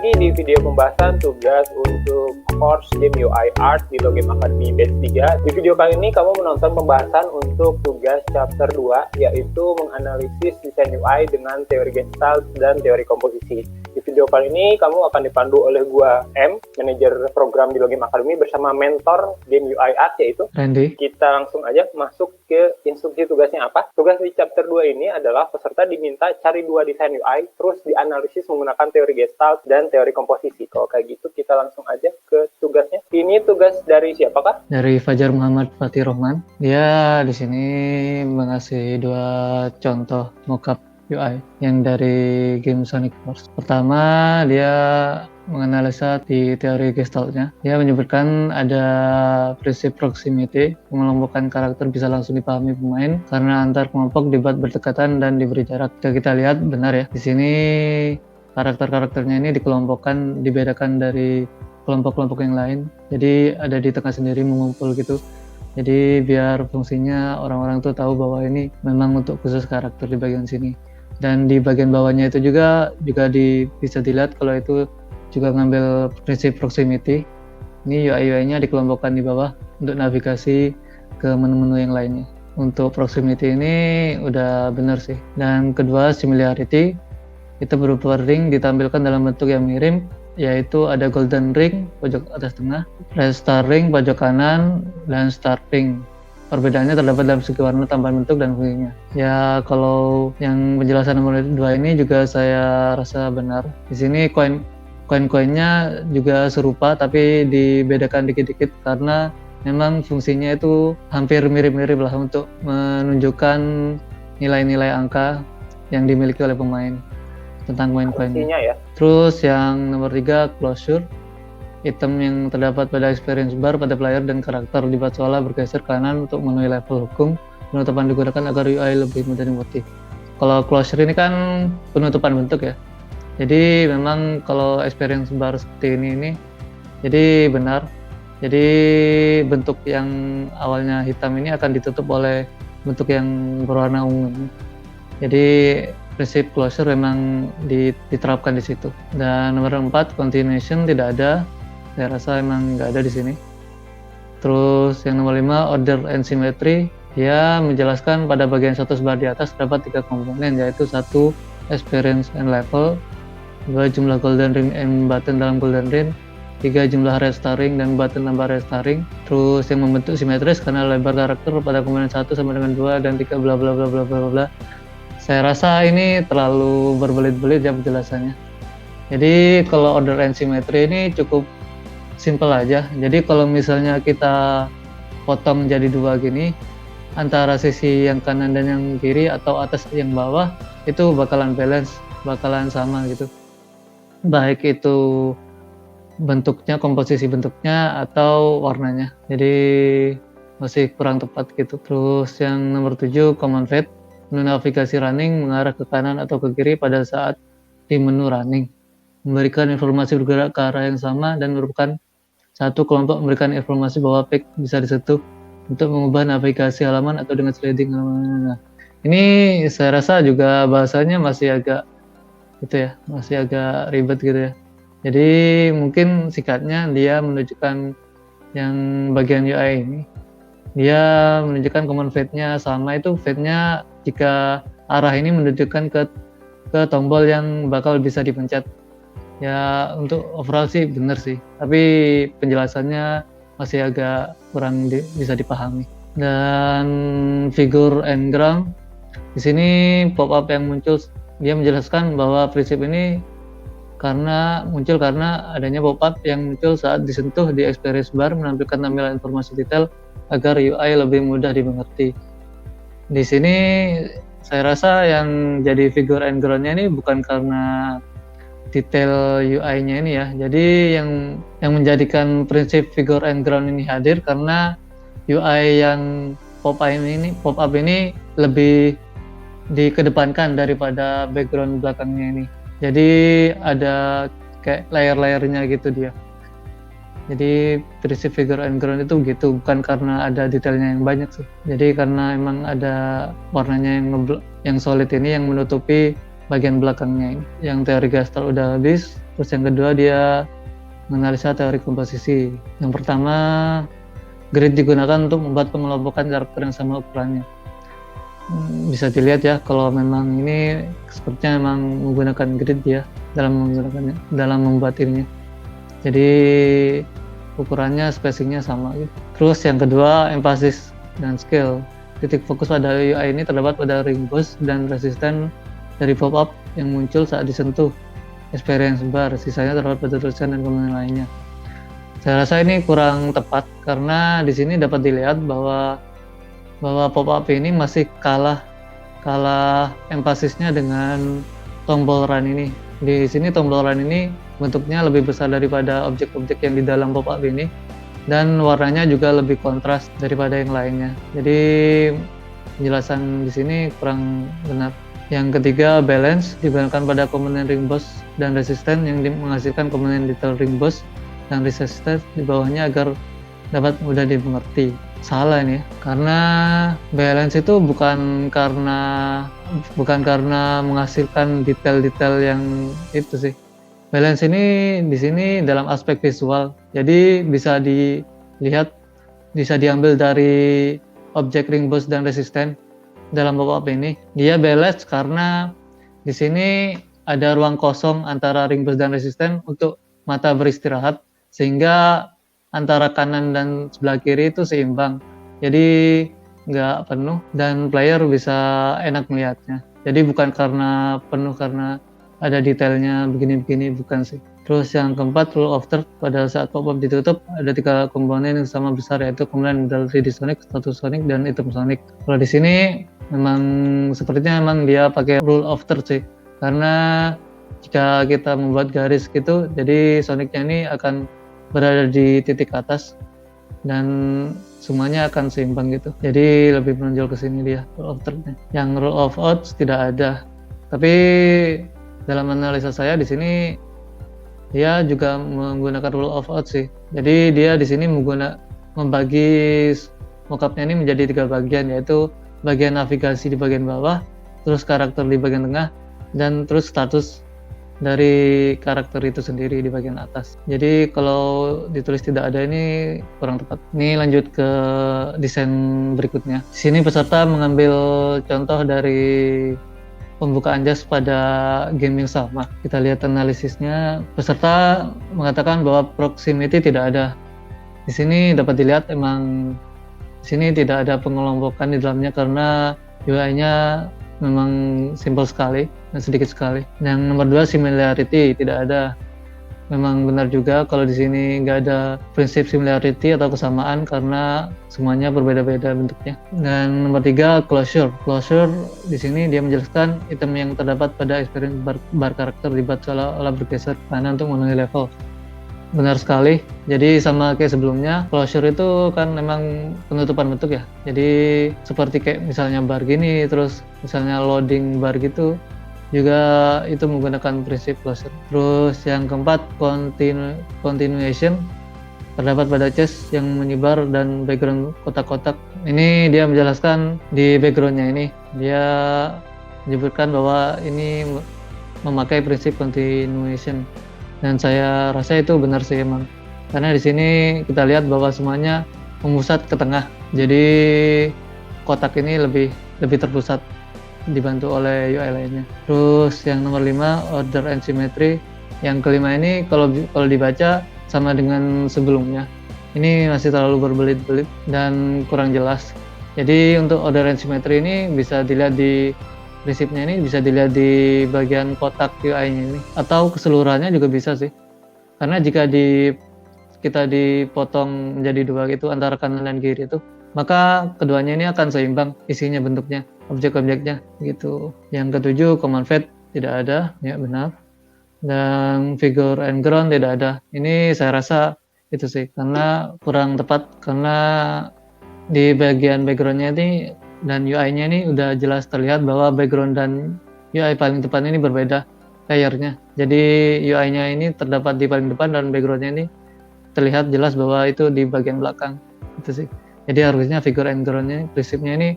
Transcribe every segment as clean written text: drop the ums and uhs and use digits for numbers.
lagi di video pembahasan tugas untuk course Game UI Art di Logame Academy Batch 3. Di video kali ini kamu menonton pembahasan untuk tugas chapter 2, yaitu menganalisis desain UI dengan teori Gestalt dan teori komposisi. Di video kali ini kamu akan dipandu oleh gua M, manajer program di Logame Academy, bersama mentor Game UI Art yaitu Randy. Kita langsung aja masuk ke instruksi tugasnya apa. Tugas di chapter 2 ini adalah peserta diminta cari 2 desain UI, terus dianalisis menggunakan teori Gestalt dan teori komposisi. Kalau kayak gitu kita langsung aja ke tugasnya. Ini tugas dari siapakah? Dari Fajar Muhammad Fatih Rohman. Dia di sini mengasih 2 contoh mockup UI yang dari game Sonic Force. Pertama, dia menganalisa di teori Gestaltnya. Dia menyebutkan ada prinsip proximity, pengelompokan karakter bisa langsung dipahami pemain karena antar kelompok dibuat berdekatan dan diberi jarak. Jika kita lihat benar ya. Di sini karakter-karakternya ini dikelompokkan, dibedakan dari kelompok-kelompok yang lain. Jadi ada di tengah sendiri mengumpul gitu. Jadi biar fungsinya orang-orang tuh tahu bahwa ini memang untuk khusus karakter di bagian sini. Dan di bagian bawahnya itu juga bisa dilihat kalau itu juga ngambil prinsip proximity. Ini UI-nya dikelompokkan di bawah untuk navigasi ke menu-menu yang lainnya. Untuk proximity ini udah benar sih. Dan kedua, similarity. Itu berupa ring ditampilkan dalam bentuk yang mirip, yaitu ada golden ring pojok atas tengah, red star ring pojok kanan, dan star ring. Perbedaannya terdapat dalam segi warna, tambahan bentuk, dan fungsinya. Ya, kalau yang penjelasan nomor 2 ini juga saya rasa benar. Di sini koin-koinnya juga serupa, tapi dibedakan dikit-dikit karena memang fungsinya itu hampir mirip-mirip lah untuk menunjukkan nilai-nilai angka yang dimiliki oleh pemain tentang koin-koinnya. Ya. Terus yang nomor 3, closure. Item yang terdapat pada experience bar pada player dan karakter dibuat seolah bergeser kanan untuk memenuhi level hukum. Penutupan digunakan agar UI lebih mudah dimengerti. Kalau closure ini kan penutupan bentuk ya. Jadi memang kalau experience bar seperti ini jadi benar. Jadi bentuk yang awalnya hitam ini akan ditutup oleh bentuk yang berwarna ungu. Jadi prinsip closure memang diterapkan di situ. Dan nomor 4, continuation tidak ada. Saya rasa emang nggak ada di sini. Terus yang nomor 5, order and symmetry. Dia menjelaskan pada bagian status bar di atas terdapat 3 komponen, yaitu 1, experience and level, 2, jumlah golden ring and button dalam golden ring, 3, jumlah red star ring dan button tambah red star ring. Terus yang membentuk simetris karena lebar karakter pada komponen 1 sama dengan 2 dan 3 bla bla bla bla bla bla. Saya rasa ini terlalu berbelit-belit ya penjelasannya. Jadi kalau order and symmetry ini cukup simple aja. Jadi kalau misalnya kita potong jadi 2 gini, antara sisi yang kanan dan yang kiri atau atas yang bawah itu bakalan balance, bakalan sama gitu. Baik itu bentuknya, komposisi bentuknya atau warnanya. Jadi masih kurang tepat gitu. Terus yang nomor 7, common fade. Menu navigasi running mengarah ke kanan atau ke kiri pada saat di menu running. Memberikan informasi bergerak ke arah yang sama dan merupakan satu kelompok memberikan informasi bahwa pick bisa disentuh untuk mengubah navigasi halaman atau dengan sliding halaman. Nah, ini saya rasa juga bahasanya masih agak masih agak ribet gitu ya. Jadi mungkin singkatnya dia menunjukkan yang bagian UI ini. Dia menunjukkan common fade-nya sama, itu fade-nya jika arah ini menunjukkan ke tombol yang bakal bisa dipencet. Ya untuk overall sih bener sih, tapi penjelasannya masih agak kurang bisa dipahami. Dan figure engram, di sini pop-up yang muncul, dia menjelaskan bahwa prinsip ini muncul karena adanya pop-up yang muncul saat disentuh di experience bar menampilkan tampilan informasi detail agar UI lebih mudah dimengerti. Di sini saya rasa yang jadi figure and ground-nya ini bukan karena detail UI-nya ini ya. Jadi yang menjadikan prinsip figure and ground ini hadir karena UI yang pop-up ini lebih dikedepankan daripada background belakangnya ini. Jadi ada kayak layer-layernya gitu dia. Jadi prinsip figure and ground itu begitu, bukan karena ada detailnya yang banyak sih. Jadi karena emang ada warnanya yang solid ini yang menutupi bagian belakangnya ini. Yang teori Gestalt udah habis, terus yang kedua dia menganalisa teori komposisi. Yang pertama, grid digunakan untuk membuat pengelompokan karakter yang sama ukurannya. Bisa dilihat ya, kalau memang ini sepertinya memang menggunakan grid ya dalam membuat ininya. Jadi ukurannya, spacingnya sama gitu. Terus yang kedua, emphasis dan scale. Titik fokus pada UI ini terdapat pada ring boss dan resisten dari pop-up yang muncul saat disentuh experience bar. Sisanya terdapat pada tulisan dan komponen lainnya. Saya rasa ini kurang tepat karena di sini dapat dilihat bahwa pop-up ini masih kalah empasisnya dengan tombol run ini. Di sini tombol run ini bentuknya lebih besar daripada objek-objek yang di dalam pop-up ini, dan warnanya juga lebih kontras daripada yang lainnya. Jadi penjelasan di sini kurang benar. Yang ketiga, balance digunakan pada komponen ring boss dan resisten yang menghasilkan komponen detail ring boss dan resisten di bawahnya agar dapat mudah dimengerti. Salah ini ya, karena balance itu bukan karena menghasilkan detail-detail yang itu sih. Balance ini di sini dalam aspek visual, jadi bisa diambil dari objek ring boss dan resisten dalam pop-up ini. Dia balance karena di sini ada ruang kosong antara ring boss dan resisten untuk mata beristirahat, sehingga antara kanan dan sebelah kiri itu seimbang, jadi nggak penuh dan player bisa enak melihatnya. Jadi bukan karena penuh karena ada detailnya begini-begini, bukan sih. Terus yang keempat, rule of third. Pada saat pop-up ditutup ada 3 komponen yang sama besar, yaitu komponen dari 3D Sonic, status Sonic, dan item Sonic. Kalau di sini memang sepertinya memang dia pakai rule of third sih, karena jika kita membuat garis gitu, jadi Sonicnya ini akan berada di titik atas dan semuanya akan seimbang gitu. Jadi lebih menonjol ke sini dia rule of third-nya. Yang rule of odds tidak ada. Tapi dalam analisa saya di sini dia juga menggunakan rule of odds sih. Jadi dia di sini membagi mockupnya ini menjadi 3 bagian, yaitu bagian navigasi di bagian bawah, terus karakter di bagian tengah, dan terus status dari karakter itu sendiri di bagian atas. Jadi kalau ditulis tidak ada ini kurang tepat. Ini lanjut ke desain berikutnya. Di sini peserta mengambil contoh dari pembukaan jas pada game yang sama. Kita lihat analisisnya. Peserta mengatakan bahwa proximity tidak ada. Di sini dapat dilihat emang di sini tidak ada pengelompokan di dalamnya karena UI-nya memang simpel sekali dan sedikit sekali. Yang nomor 2, similarity tidak ada. Memang benar juga kalau di sini nggak ada prinsip similarity atau kesamaan karena semuanya berbeda-beda bentuknya. Dan nomor 3, closure. Closure di sini dia menjelaskan item yang terdapat pada experience bar karakter dibuat seolah-olah bergeser ke kanan untuk memenuhi level. Benar sekali. Jadi sama kayak sebelumnya, closure itu kan memang penutupan bentuk ya. Jadi seperti kayak misalnya bar gini, terus misalnya loading bar gitu, juga itu menggunakan prinsip closure. Terus yang keempat, continuation terdapat pada chest yang menyebar dan background kotak-kotak. Ini dia menjelaskan di backgroundnya ini, dia menyebutkan bahwa ini memakai prinsip continuation. Dan saya rasa itu benar sih emang. Karena di sini kita lihat bahwa semuanya memusat ke tengah. Jadi kotak ini lebih terpusat dibantu oleh UI lainnya. Terus yang nomor 5, order and symmetry. Yang kelima ini kalau dibaca sama dengan sebelumnya. Ini masih terlalu berbelit-belit dan kurang jelas. Jadi untuk order and symmetry ini bisa dilihat di prinsipnya ini bisa dilihat di bagian kotak UI-nya ini, atau keseluruhannya juga bisa sih. Karena jika kita dipotong menjadi 2 gitu antara kanan dan kiri itu, maka keduanya ini akan seimbang isinya, bentuknya, objek-objeknya gitu. Yang ke-7, command fade tidak ada, ya benar. Dan figure and ground tidak ada. Ini saya rasa itu sih karena kurang tepat, karena di bagian background-nya ini dan UI-nya ini udah jelas terlihat bahwa background dan UI paling depan ini berbeda layernya. Jadi UI-nya ini terdapat di paling depan dan background-nya ini terlihat jelas bahwa itu di bagian belakang. Itu sih. Jadi harusnya figure and ground-nya prinsipnya ini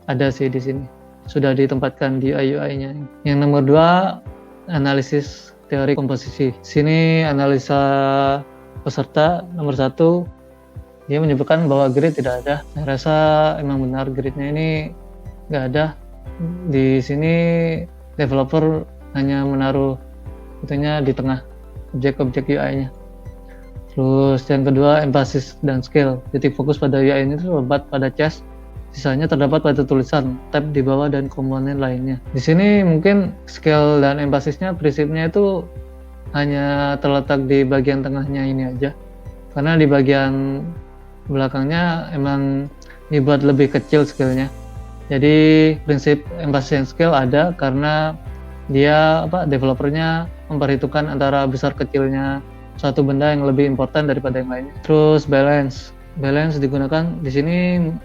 ada sih di sini. sudah ditempatkan di UI-nya. Yang nomor 2, analisis teori komposisi. Sini analisa peserta nomor 1, dia menyebutkan bahwa grid tidak ada. Saya rasa emang benar, gridnya ini nggak ada. Di sini developer hanya menaruh itunya di tengah objek-objek UI-nya. Terus yang kedua, emphasis dan scale. Titik fokus pada UI ini terlebat pada chest, sisanya terdapat pada tulisan, tab di bawah, dan komponen lainnya. Di sini mungkin scale dan emphasisnya prinsipnya itu hanya terletak di bagian tengahnya ini aja. Karena di bagian belakangnya emang dibuat lebih kecil scale-nya. Jadi prinsip emphasis and scale ada karena dia developernya memperhitungkan antara besar kecilnya suatu benda yang lebih important daripada yang lainnya. Terus balance digunakan di sini,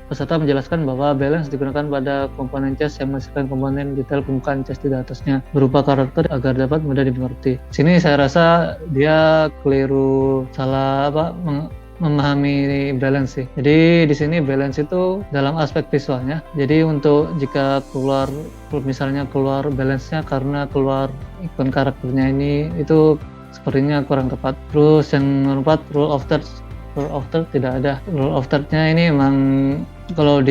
peserta menjelaskan bahwa balance digunakan pada komponen chest yang menghasilkan komponen detail permukaan chest di atasnya berupa karakter agar dapat mudah dimengerti. Sini saya rasa dia keliru, salah memahami balance sih. Jadi di sini balance itu dalam aspek visualnya. Jadi untuk jika misalnya keluar balance-nya karena keluar ikon karakternya ini, itu sepertinya kurang tepat. Terus yang keempat, rule of third tidak ada. Rule of third-nya ini emang kalau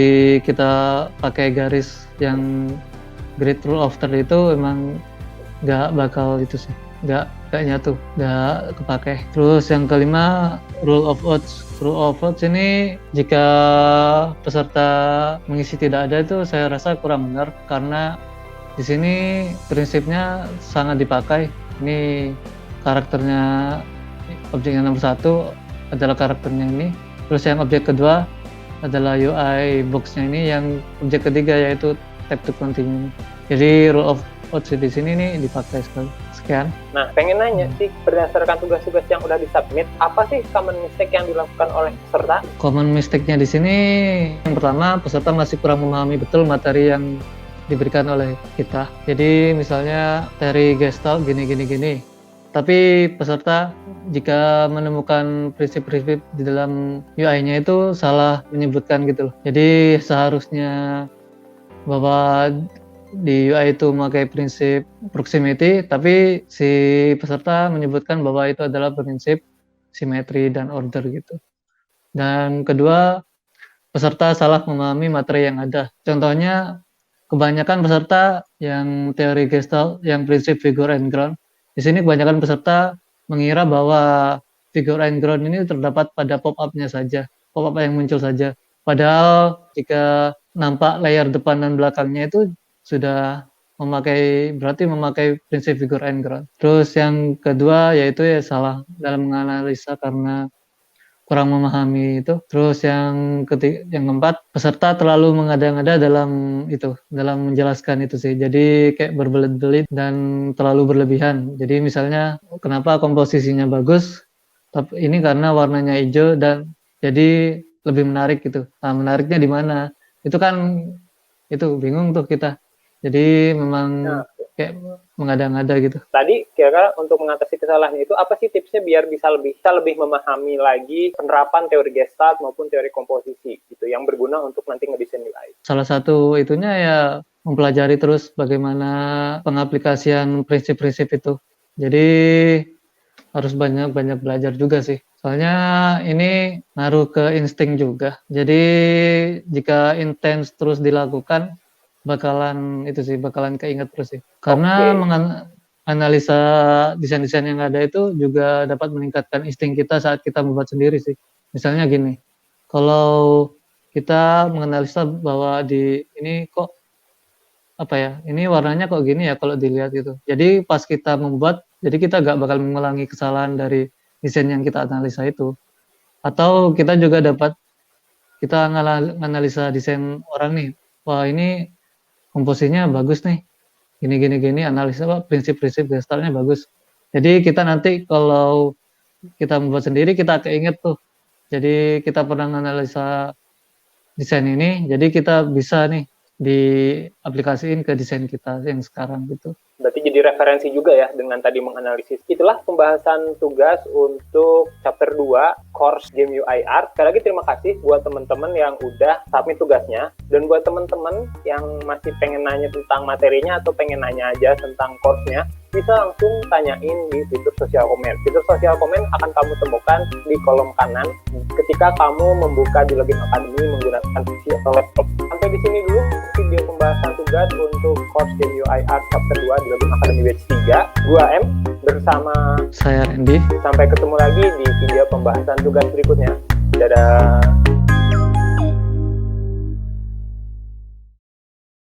kita pakai garis yang grid rule of third itu emang nggak bakal itu sih, nggak nyatu, nggak kepake. Terus yang kelima, rule of odds ini jika peserta mengisi tidak ada, itu saya rasa kurang benar karena di sini prinsipnya sangat dipakai. Ini karakternya, objek yang nomor 1 adalah karakternya ini. Terus yang objek kedua adalah UI box-nya ini. Yang objek ketiga yaitu tab to continue. Jadi rule of odds di sini nih dipakai sekali. Sekian. Nah, pengen nanya sih, berdasarkan tugas-tugas yang udah disubmit, apa sih common mistake yang dilakukan oleh peserta? Common mistake-nya di sini, yang pertama, peserta masih kurang memahami betul materi yang diberikan oleh kita. Jadi misalnya teori Gestalt gini. Tapi peserta jika menemukan prinsip-prinsip di dalam UI-nya itu salah menyebutkan gitu loh. Jadi seharusnya bahwa di UI itu memakai prinsip proximity, tapi si peserta menyebutkan bahwa itu adalah prinsip simetri dan order gitu. Dan kedua, peserta salah memahami materi yang ada. Contohnya, kebanyakan peserta yang teori Gestalt, yang prinsip figure and ground, di sini kebanyakan peserta mengira bahwa figure and ground ini terdapat pada pop-up-nya saja, pop-up yang muncul saja. Padahal jika nampak layar depan dan belakangnya itu sudah memakai prinsip figure and ground. Terus yang kedua yaitu salah dalam menganalisa karena kurang memahami itu. Terus yang keempat, peserta terlalu mengada-ngada dalam menjelaskan itu sih. Jadi kayak berbelit-belit dan terlalu berlebihan. Jadi misalnya kenapa komposisinya bagus, tapi ini karena warnanya hijau dan jadi lebih menarik gitu. Nah, menariknya di mana? Itu kan bingung tuh kita. Jadi memang kayak mengada-ngada gitu. Tadi kira-kira untuk mengatasi kesalahan itu apa sih tipsnya biar bisa lebih memahami lagi penerapan teori Gestalt maupun teori komposisi gitu yang berguna untuk nanti ngedesain UI? Salah satu itunya ya mempelajari terus bagaimana pengaplikasian prinsip-prinsip itu. Jadi harus banyak belajar juga sih. Soalnya ini ngaruh ke insting juga. Jadi jika intens terus dilakukan bakalan keinget terus sih. Karena analisa desain-desain yang ada itu juga dapat meningkatkan insting kita saat kita membuat sendiri sih. Misalnya gini, kalau kita menganalisa bahwa ini kok ini warnanya kok gini ya kalau dilihat gitu. Jadi pas kita membuat, jadi kita gak bakal mengulangi kesalahan dari desain yang kita analisa itu. Atau kita juga dapat kita menganalisa desain orang nih, wah ini komposisinya bagus nih, gini, analisa prinsip-prinsip Gestaltnya bagus. Jadi kita nanti kalau kita membuat sendiri, kita keinget tuh. Jadi kita pernah menganalisa desain ini, jadi kita bisa nih diaplikasiin ke desain kita yang sekarang gitu. Berarti jadi referensi juga ya dengan tadi menganalisis. Itulah pembahasan tugas untuk chapter 2 course Game UI Art. Sekali lagi terima kasih buat teman-teman yang udah submit tugasnya. Dan buat teman-teman yang masih pengen nanya tentang materinya atau pengen nanya aja tentang course-nya, bisa langsung tanyain di fitur sosial komen. Fitur sosial komen akan kamu temukan di kolom kanan ketika kamu membuka di Login Academy menggunakan PC atau laptop. Sampai di sini dulu video pembahasan tugas untuk course Game UI Art chapter 2 di Login Academy batch 3. Gua M bersama Saya Randy. sampai ketemu lagi di video pembahasan tugas berikutnya. Dadah.